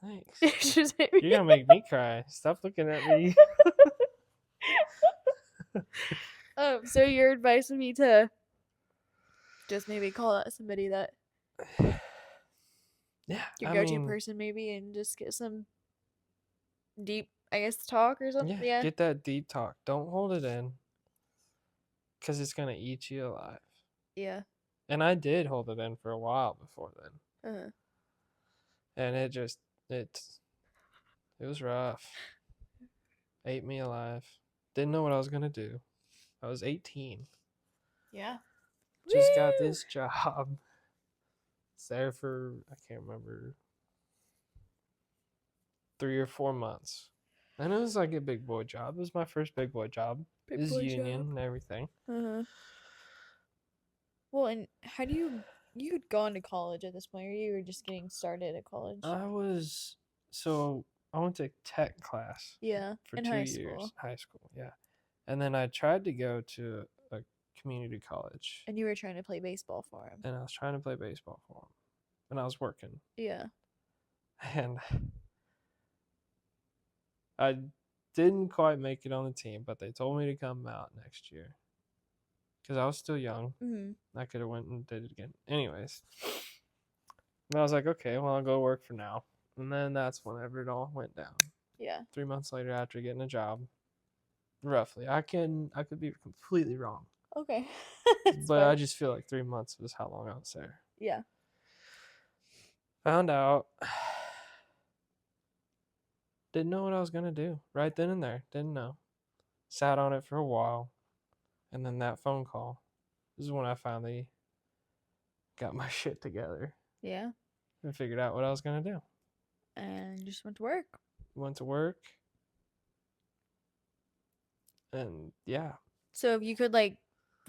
Thanks. It just hit You're me. gonna make me cry. Stop looking at me. So your advice would be to just maybe call out somebody that Yeah, your I go-to mean, person maybe and just get some deep, I guess, talk or something. yeah, Yeah. get that deep talk. Don't hold it in, because it's gonna eat you alive. Yeah. And I did hold it in for a while before then, Uh-huh. and it it was rough. Ate me alive. Didn't know what I was gonna do. I was 18. Yeah. Just got Woo! this job. It's there for, I can't remember, 3 or 4 months. And it was like a big boy job. It was my first big boy job. Big It was boy union job. and everything. Uh-huh. Well, and how do you had gone to college at this point, or you were just getting started at college? I went to tech class Yeah, for in 2 high years, school. high school, yeah. And then I tried to go to a community college, And you were trying to play baseball for him. and I was trying to play baseball for them, and I was working, Yeah. and I didn't quite make it on the team, but they told me to come out next year because I was still young. Mm-hmm. I could have went and did it again. Anyways, and I was like, okay, well, I'll go work for now. And then that's whenever it all went down. Yeah. 3 months later, after getting a job, roughly. I could be completely wrong, Okay. but I just feel like 3 months was how long I was there. Yeah. Found out, didn't know what I was gonna do right then and there. Didn't know. Sat on it for a while, and then that phone call. This is when I finally got my shit together Yeah. and figured out what I was gonna do. And just went to work. Went to work, and yeah. So if you could like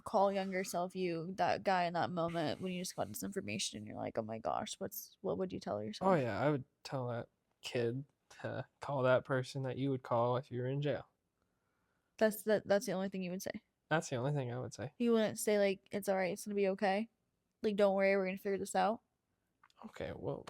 call younger self you, that guy in that moment when you just got this information and you're like, oh my gosh, what would you tell yourself? Oh yeah, I would tell that kid to call that person that you would call if you were in jail. That's the only thing you would say. That's the only thing I would say. You wouldn't say like it's all right, it's gonna be okay. Like don't worry, we're gonna figure this out. Okay, well,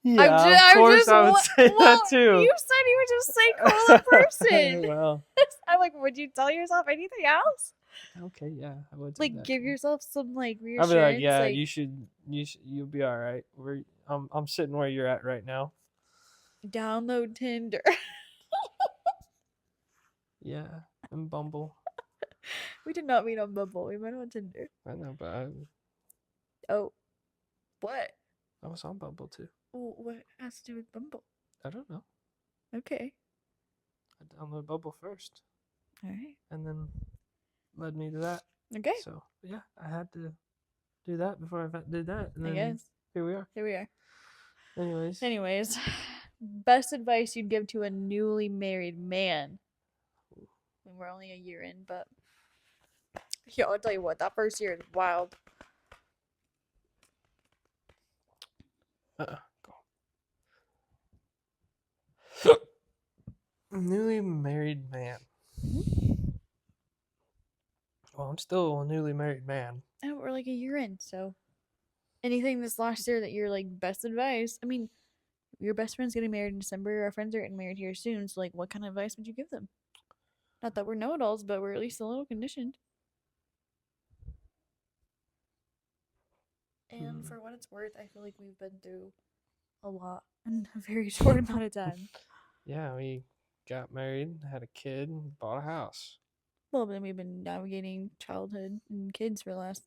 yeah, of course I would say that too. You said you would just say call a person. Well, I'm like, would you tell yourself anything else? okay, yeah, I would say Like that give too. yourself some like I'd be reassurance. like, yeah, like, you'll be all right. I'm sitting where you're at right now. download Tinder. Yeah, and Bumble. We did not meet on Bumble. We met on Tinder. I know, but Oh, what? I was on Bumble too. Well, what has to do with Bumble? I don't know. Okay. I downloaded Bumble first, All right. and then led me to that. Okay. So yeah, I had to do that before I did that, and I then guess. here we are. Here we are. Anyways, Best advice you'd give to a newly married man. I mean, we're only a year in, but yo, I'll tell you what, that first year is wild. Go. Newly married man. Well, I'm still a newly married man. And we're like a year in, so anything this last year that you're like best advice? I mean, your best friend's getting married in December. Our friends are getting married here soon. So, like, what kind of advice would you give them? Not that we're know-it-alls, but we're at least a little conditioned. And for what it's worth, I feel like we've been through a lot in a very short amount of time. Yeah, we got married, had a kid, and bought a house. Well, then we've been navigating childhood and kids for the last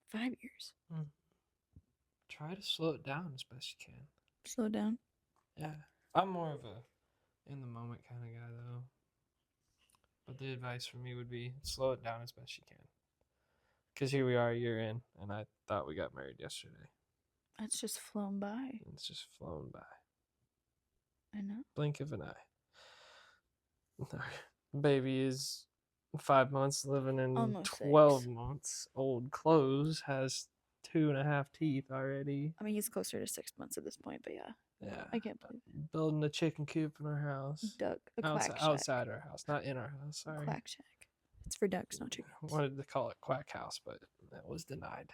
5 years. Try to slow it down as best you can. Slow down. Yeah, I'm more of a in the moment kind of guy though. But the advice for me would be slow it down as best you can. Because here we are a year in, and I thought we got married yesterday. It's just flown by. And it's just flown by. I know. Blink of an eye. Our baby is 5 months, living in Almost 12 6. months. Old clothes, has 2.5 teeth already. I mean, he's closer to 6 months at this point, but yeah. Yeah. I can't believe it. Building a chicken coop in our house. Duck. A quack shack. Outside our house, not in our house. Sorry. Quack shack. It's for ducks, not chickens. I wanted to call it Quack House, but that was denied.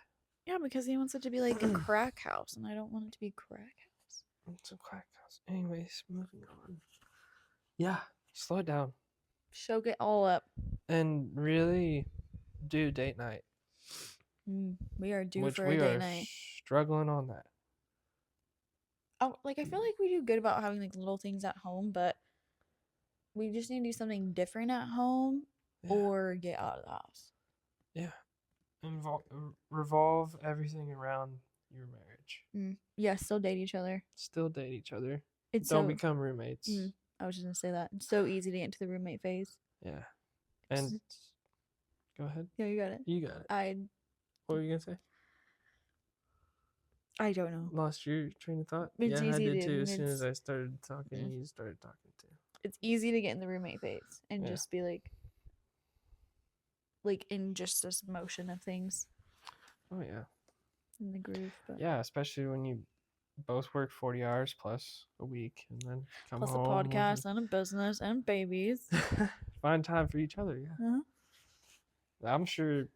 Yeah, because he wants it to be like a crack house, and I don't want it to be crack house. It's a Quack House. Anyways, moving on. Yeah, slow it down. Choke it all up. And really do date night. We are due Which for we a date are night. struggling on that. Oh, like I feel like we do good about having like little things at home, but we just need to do something different at home or get out of the house. Yeah. Revolve everything around your marriage. Yeah, still date each other. Still date each other. It's Don't become roommates. I was just gonna say that. It's so easy to get into the roommate phase. Yeah. And go ahead. Yeah, you got it. You got it. What were you gonna say? I don't know. Lost your train of thought? It's I easy did to- too. As soon it's- as I started talking, you started talking too. It's easy to get in the roommate phase and just be like in just this motion of things. Oh yeah. In the groove. But Yeah, especially when you both work 40 hours plus a week and then come plus home. a podcast and a business and babies. Find time for each other, yeah. Uh-huh. I'm sure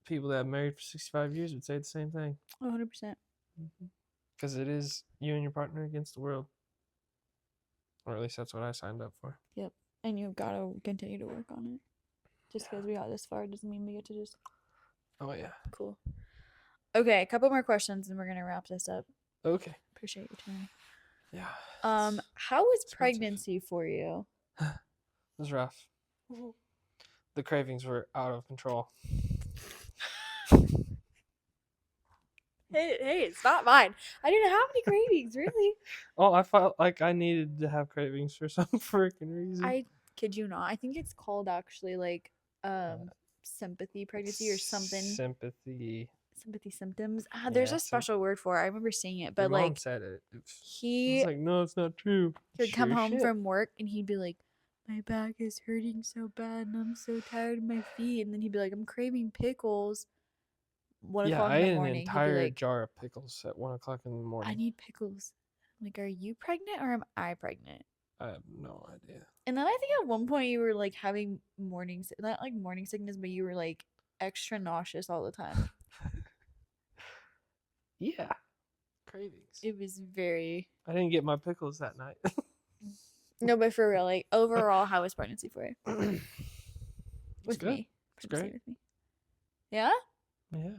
people that have married for 65 years would say the same thing. 100%. Because it is you and your partner against the world. Or at least that's what I signed up for. Yep. And you've got to continue to work on it. Just because we got this far doesn't mean we get to just... Oh, yeah. Cool. Okay, a couple more questions and we're going to wrap this up. Okay. Appreciate your time. Yeah. How was expensive. pregnancy for you? It was rough. The cravings were out of control. Hey, it's not mine. I didn't have any cravings, really. Oh, I felt like I needed to have cravings for some freaking reason. I kid you not. I think it's called actually like sympathy pregnancy or something. Sympathy symptoms. There's Yeah, a special word for it. I remember seeing it, but Your mom like said it. he It's like, no, it's not true. would come Sure home shit. from work and he'd be like, my back is hurting so bad and I'm so tired of my feet. And then he'd be like, I'm craving pickles. 1 Yeah, o'clock I in the ate an morning. He'd be entire like, jar of pickles at 1 o'clock in the morning. I need pickles. I'm like, are you pregnant or am I pregnant? I have no idea. And then I think at one point you were like having not like morning sickness, but you were like extra nauseous all the time. Yeah. Cravings. It was very... I didn't get my pickles that night. No, but for real, like overall, how was pregnancy for you? With good. me. It's Pregnancy great. with me. Yeah? Yeah.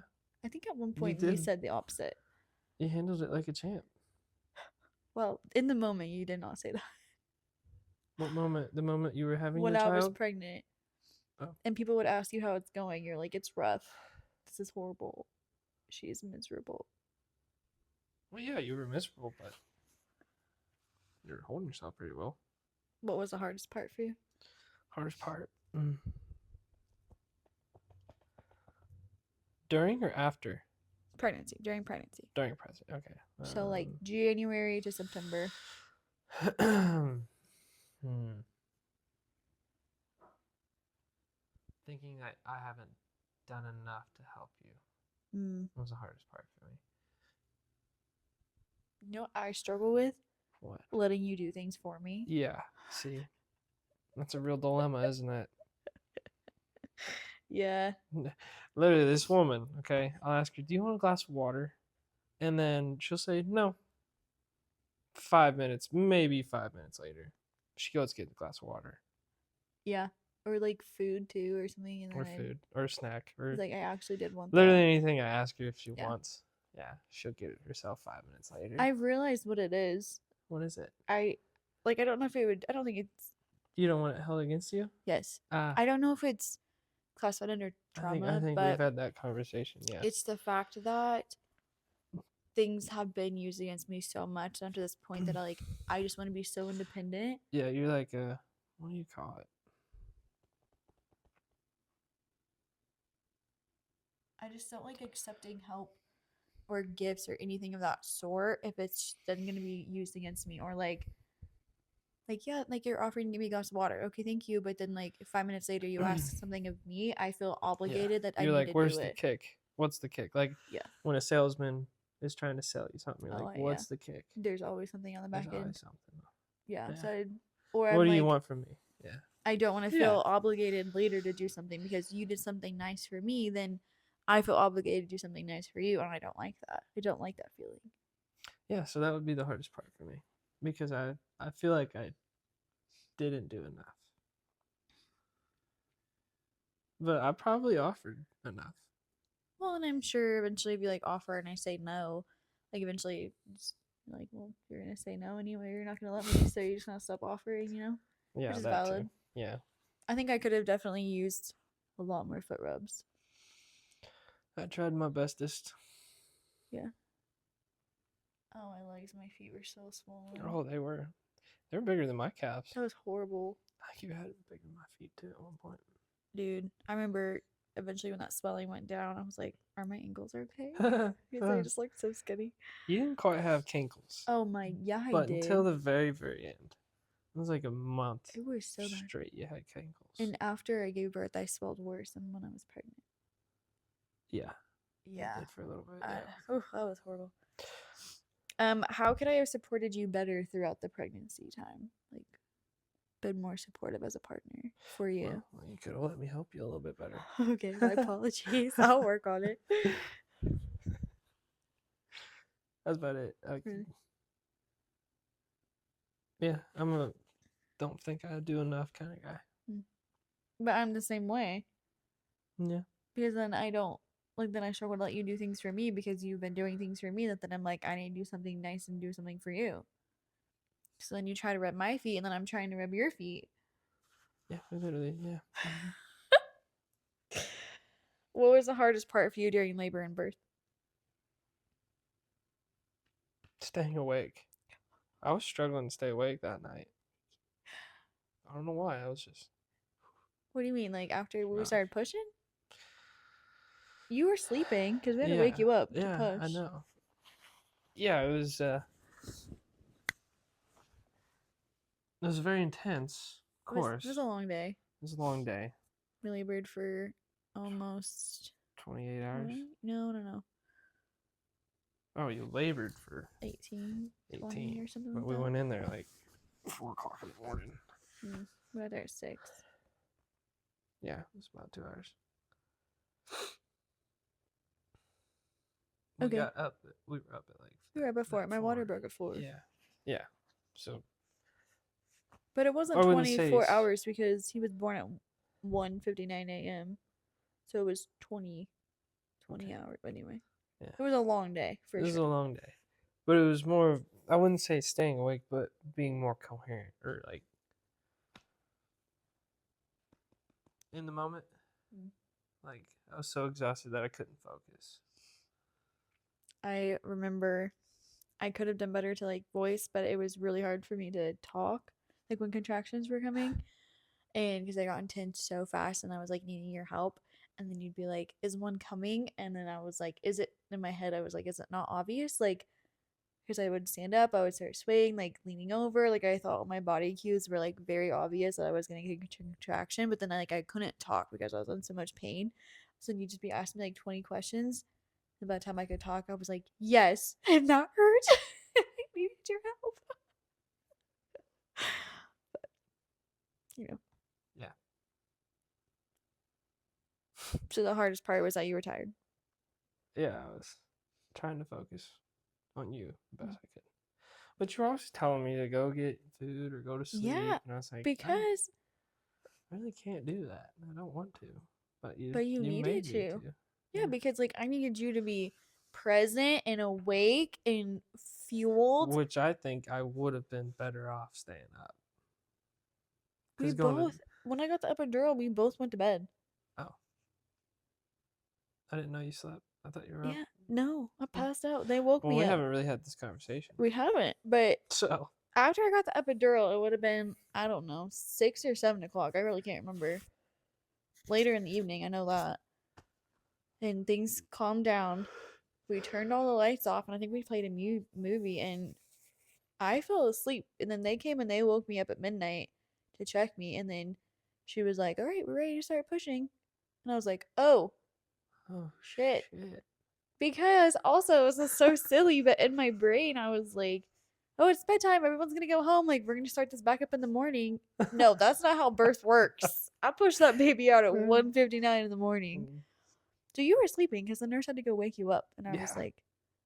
I think at one point you did. said the opposite. You handled it like a champ. Well, in the moment, you did not say that. What moment? The moment you were having When your I was child? pregnant. Oh. And people would ask you how it's going. You're like, it's rough. This is horrible. She is miserable. Well, yeah, you were miserable, but you were holding yourself pretty well. What was the hardest part for you? Hardest part. During or after? Pregnancy. During pregnancy. During pregnancy. Okay. So like January to September. Thinking that I haven't done enough to help you was the hardest part for me. You know what I struggle with? What? Letting you do things for me. Yeah. See, that's a real dilemma, isn't it? Yeah. Literally, this woman. Okay, I'll ask her, "Do you want a glass of water?" And then she'll say, "No." 5 minutes, maybe 5 minutes later, she goes get a glass of water Yeah. Or like food too or something. And then or food or a snack or like I actually did want literally that. anything I ask her if she Yeah. wants. Yeah, she'll get it herself 5 minutes later. I've realized what it is. What is it? I don't know if it would. I don't think it's. You don't want it held against you? Yes. I I don't know if it's classified under trauma, think we've but had that conversation. Yeah. it's the fact that things have been used against me so much down to this point that I just want to be so independent. Yeah, you're like what do you call it? I just don't like accepting help or gifts or anything of that sort if it's then going to be used against me, or like yeah, like you're offering to give me a glass of water, okay, thank you, but then like 5 minutes later you ask something of me, I feel Yeah. obligated that I You're need like, to where's do the it. kick? What's the kick? Like Yeah. when a salesman is trying to sell you something, you're Oh, like, yeah. what's the kick? There's always something on the There's back always end. something. Yeah. Yeah. So What I'm do you like, want from me? Yeah. I don't want to Yeah. feel obligated later to do something because you did something nice for me, then I feel obligated to do something nice for you, and I don't like that. I don't like that feeling. Yeah, so that would be the hardest part for me because I feel like I didn't do enough. But I probably offered enough. Well, and I'm sure eventually if you like offer and I say no, like eventually it's like, well, you're gonna say no anyway. You're not gonna let me, so you're just gonna stop offering, you know? Yeah, Which is that valid. too. Yeah. I think I could have definitely used a lot more foot rubs. I tried my bestest. Yeah. Oh, my legs, my feet were so swollen. Oh, they were bigger than my calves. That was horrible. I think you had it bigger than my feet too at one point. Dude, I remember eventually when that swelling went down, I was like, are my ankles okay? Because I just looked so skinny. You didn't quite have kinkles. Oh my, yeah, I But did. until the very, very end. It was like a month It was so bad. straight you had kinkles. And after I gave birth, I swelled worse than when I was pregnant. Yeah. Yeah. It did for a little bit. Yeah. Oh, that was horrible. How could I have supported you better throughout the pregnancy time? Like, been more supportive as a partner for you. Well, you could have let me help you a little bit better. Okay, my apologies. I'll work on it. That's about it. Yeah, I'm a don't think I do enough kind of guy. But I'm the same way. Yeah. Because then I don't, like, then I struggle to let you do things for me because you've been doing things for me that then I'm like, I need to do something nice and do something for you. So then you try to rub my feet and then I'm trying to rub your feet. Yeah, literally, yeah. What was the hardest part for you during labor and birth? Staying awake. I was struggling to stay awake that night. I don't know why. I was just. What do you mean? Like after we started pushing? You were sleeping because we had to wake you up to push. Yeah, I know. Yeah, it was very intense, of course. It was a long day. It was a long day. We labored for almost 28 hours? No. Oh, you labored for 18 or something but like we that. Went in there like 4 o'clock in the morning. We got there at 6. Yeah, it was about 2 hours. Okay. We were up at like. We were up at 4. My water broke at 4. Yeah. So. But it wasn't 24 hours because he was born at 1:59 a.m. So it was 20 hours anyway. Yeah. It was a long day for sure. It was a long day. But it was more of, I wouldn't say staying awake, but being more coherent or like in the moment. Like I was so exhausted that I couldn't focus. I remember I could have done better to like voice, but it was really hard for me to talk like when contractions were coming, and because they got intense so fast and I was like needing your help, and then you'd be like, is one coming? And then I was like, is it? In my head I was like, is it not obvious? Like, because I would stand up, I would start swaying, like leaning over, like I thought my body cues were like very obvious that I was gonna get a contraction, but then I couldn't talk because I was in so much pain. So then you'd just be asking me like 20 questions, and by the time I could talk, I was like, yes, and that hurt. I needed your help. But, yeah. So the hardest part was that you were tired. Yeah, I was trying to focus on you the best I could. But you were always telling me to go get food or go to sleep. Yeah, and I was like, because I really can't do that. I don't want to. But you needed made me to. Yeah, because like I needed you to be present and awake and fueled. Which I think I would have been better off staying up. We both, when I got the epidural, we both went to bed. Oh. I didn't know you slept. I thought you were up. Yeah, no, I passed out. They woke me up. We haven't really had this conversation. We haven't, but so after I got the epidural, it would have been, I don't know, 6 or 7 o'clock. I really can't remember. Later in the evening, I know that. and things calmed down. We turned all the lights off, and I think we played a movie, and I fell asleep. And then they came and they woke me up at midnight to check me, and then she was like, "All right, we're ready to start pushing." And I was like, "Oh, Oh shit." shit. Because also, it was so silly, but in my brain, I was like, "Oh, it's bedtime. Everyone's gonna go home. Like, we're gonna start this back up in the morning." No, that's not how birth works. I pushed that baby out at 1:59 in the morning. Mm, So you were sleeping because the nurse had to go wake you up, and I was yeah. like,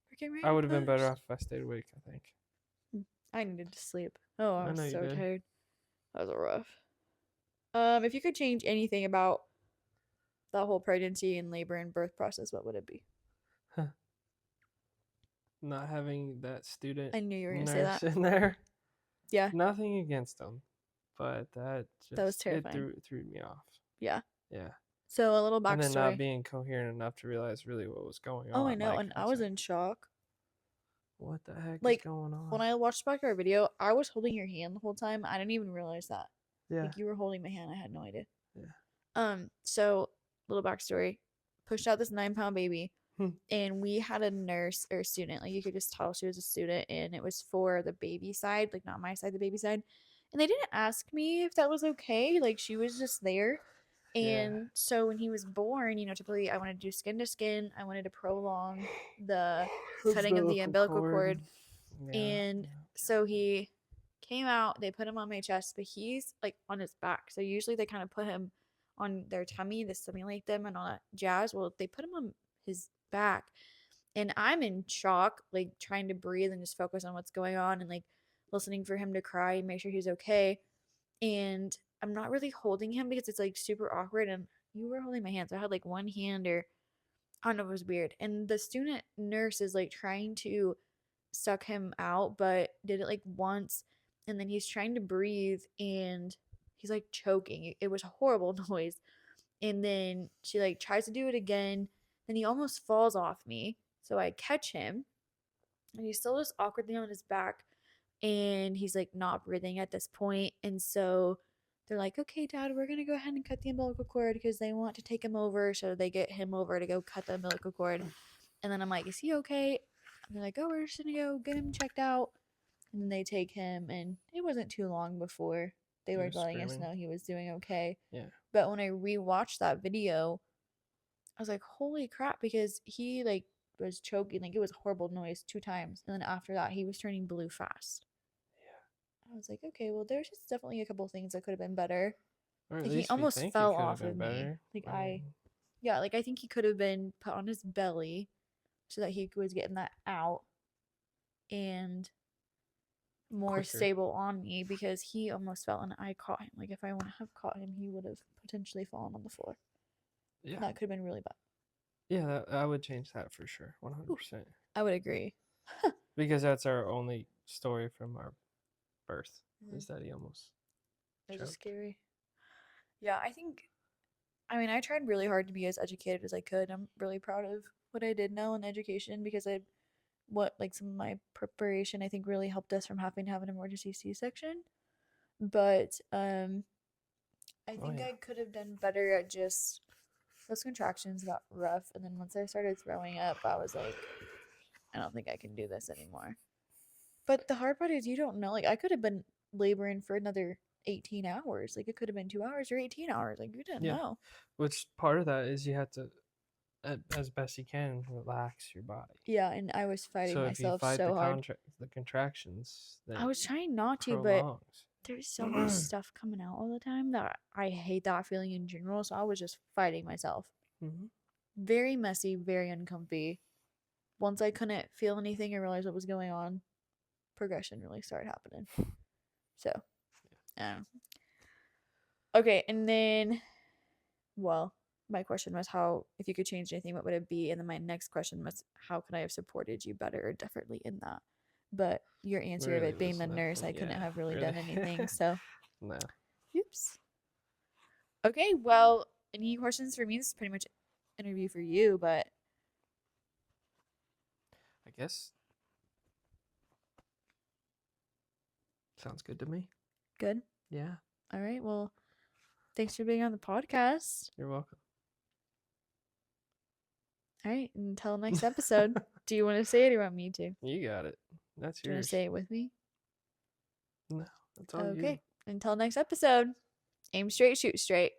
"We're getting ready I to would have been better push." off if I stayed awake, I think. I needed to sleep. Oh, I I was know you so did. tired. That was rough. If you could change anything about the whole pregnancy and labor and birth process, what would it be? Not having that student I knew you were gonna say nurse that. in there. Yeah, Nothing against them, but that that was just it terrifying. threw me off. Yeah. Yeah. So a little And then not backstory. being coherent enough to realize really what was going Oh, I on. know, Like and I I was was like, in shock. what the heck is Like going when on? I watched back our video, I was holding your hand the whole time. I didn't even realize that. Yeah. Like you were holding my hand. I had no idea. Yeah. So little backstory. Pushed out this 9-pound baby, Hmm. and we had a nurse or student. Like you could just tell she was a student, and it was for the baby side, like not my side, the baby side. And they didn't ask me if that was okay. Like she was just there. Yeah. And so when he was born, typically I wanted to do skin to skin. I wanted to prolong the cutting of the umbilical cord. Yeah. And Yeah. so he came out, they put him on my chest, but he's like on his back. So usually they kind of put him on their tummy to stimulate them and all that jazz. Well, they put him on his back. And I'm in shock, like trying to breathe and just focus on what's going on and like listening for him to cry and make sure he's okay. And I'm not really holding him because it's like super awkward. And you were holding my hand. So I had like one hand, or I don't know, it was weird. And the student nurse is like trying to suck him out, but did it like once. And then he's trying to breathe and he's like choking. It was a horrible noise. And then she like tries to do it again. Then he almost falls off me. So I catch him and he's still just awkwardly on his back. And he's like not breathing at this point. And so they're like, "Okay, Dad, we're going to go ahead and cut the umbilical cord because they want to take him over." So they get him over to go cut the umbilical cord. And then I'm like, "Is he okay?" And they're like, "Oh, we're just going to go get him checked out." And then they take him, and it wasn't too long before they He were was letting us screaming. know he was doing okay. Yeah. But when I rewatched that video, I was like, "Holy crap," because he like was choking, like it was a horrible noise 2 times. And then after that, he was turning blue fast. Yeah. I was like, "Okay, well, there's just definitely a couple things that could have been better." Or at Like he least we almost think fell it could have off been of me. better. Like I mean, yeah, like I think he could have been put on his belly so that he was getting that out and more quicker. stable on me, because he almost fell and I caught him. Like if I wouldn't have caught him, he would have potentially fallen on the floor. Yeah. That could have been really bad. Yeah, I would change that for sure. 100%. I would agree. Because that's our only story from our birth, Mhm. is that he almost It was choked. scary. Yeah, I mean, I tried really hard to be as educated as I could. I'm really proud of what I did know in education, because some of my preparation I think really helped us from having to have an emergency C-section. But I Oh, think yeah. I could have done better at just those contractions got rough, and then once I started throwing up, I was like, I don't think I can do this anymore. But the hard part is you don't know. Like I could have been laboring for another 18 hours. Like it could have been 2 hours or 18 hours. Like you didn't Yeah. know. Which part of that is you have to, as best you can, relax your body. Yeah, and I was fighting So if you myself fight so hard. the contractions, then I was trying not to, but prolongs. there's so much stuff coming out all the time that I hate that feeling in general. So I was just fighting myself. Mm-hmm. Very messy, very uncomfy. Once I couldn't feel anything or realize what was going on, progression really started happening. So, I don't know. Okay, and then, well, my question was if you could change anything, what would it be? And then my next question was, how could I have supported you better or differently in that? But your answer of Really it being was the nurse, I nothing, couldn't yeah, have really done really. anything. So, No. oops. Okay, well, any questions for me? This is pretty much an interview for you, but I guess. Sounds good to me. good. Yeah. All right, well, thanks for being on the podcast. You're welcome. All right. Until next episode. Do you want to say it or you want me to? You got it. That's Do you want yours. to say it with me? No, that's all Okay. you. Until next episode. Aim straight, shoot straight.